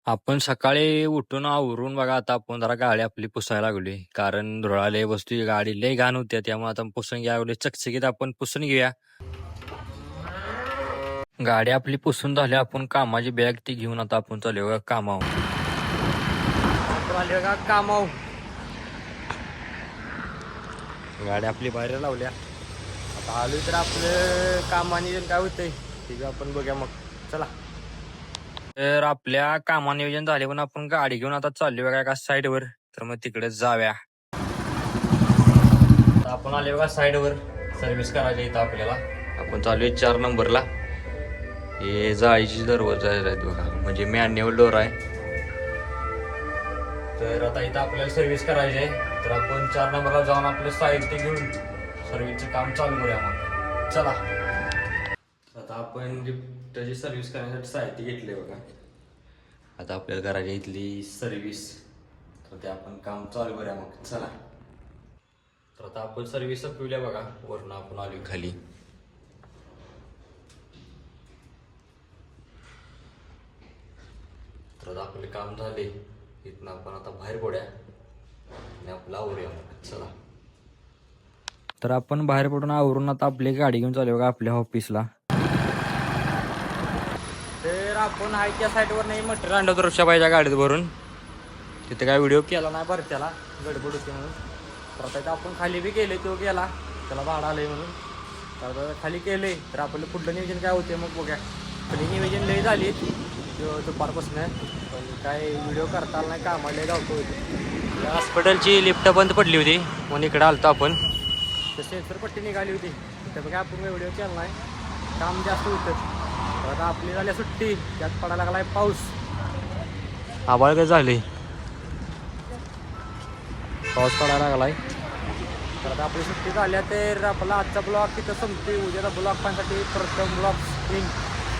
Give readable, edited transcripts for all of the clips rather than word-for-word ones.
आपण सकाळी उठून आवरून बघा आता आपण जरा गाडी आपली पुसायला लागली कारण धुळा लय बसती गाडी लय घाण होत्या त्यामुळे आता पुसून घ्या लागली चकचकीत आपण पुसून घेऊया. गाडी आपली पुसून झाली आपण कामाची बॅग ती घेऊन आता आपण चालू बघा कामावर. आपण आले बघा कामावर. गाडी आपली बाहेर लावल्या आता आलोय तर आपलं कामाने काय होतंय ठीक आहे आपण बघूया मग चला. तर आपल्या कामा नियोजन झाले पण आपण गाडी घेऊन आता चालली बघा एका साईडवर तर मग तिकडे जाव्या. आपण आले बघा साईडवर सर्व्हिस करायला इथं आपल्याला आपण चालू आहे 4 नंबरला. हे जाळीची दरवाजा आहेत बघा म्हणजे मॅन्युअल डोर आहे. तर आता इथं आपल्याला सर्व्हिस करायची आहे तर आपण 4 नंबरला जाऊन आपलं साहित्य घेऊन सर्व्हिसचं काम चालू करूया मग चला. आता आपण त्याची सर्व्हिस करण्यासाठी साहित्य घेतले बघा. आता आपल्याला करायची इथली सर्व्हिस तर ते आपण काम चालू करूया मग चला. तर आता आपण सर्व्हिस संपवल्या बघा वरनं आपण आलो खाली. तर आता आपले काम झाले इथनं आपण आता बाहेर पडूया आणि आपलं आवरूया मग चला. तर आपण बाहेर पडून आवरून आता आपली गाडी घेऊन चालू बघा आपल्या ऑफिसला. तर आपण आहे त्या साईडवर नाही मटेरियल आणलं तर ऋषाबाईच्या गाडीत भरून तिथे काय व्हिडिओ केला नाही बरं त्याला गडबड होती म्हणून. तर आता आपण खाली बी गेले तो गेला त्याला भाडं आलंय म्हणून तर खाली केले तर आपलं पुढलं नियोजन काय होते मग बघा. आपली नियोजन लय झाली दुपारपासून पण काय व्हिडिओ करता आला नाही कामाला लय धावतो होती. हॉस्पिटलची लिफ्ट बंद पडली होती म्हणून इकडे आलतो आपण. तर सेन्सर पट्टी निघाली होती तर बघा आपण व्हिडिओ केला नाही काम जास्त होतं. तर आता आपली झाली सुट्टी त्यात पडायला लागलाय पाऊस. आभाळ काय झाले पाऊस पडायला लागलाय. तर आता आपली सुट्टी झाल्या तर आपला आजचा ब्लॉग तिथं संपते. उद्याचा ब्लॉग पाहण्यासाठी प्रथम ब्लॉग स्क्रीन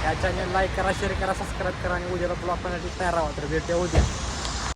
या चॅनल लाईक करा शेअर करा सबस्क्राईब करा आणि उद्याचा ब्लॉग पाहण्यासाठी तयार राहा. तर भेटूया उद्या.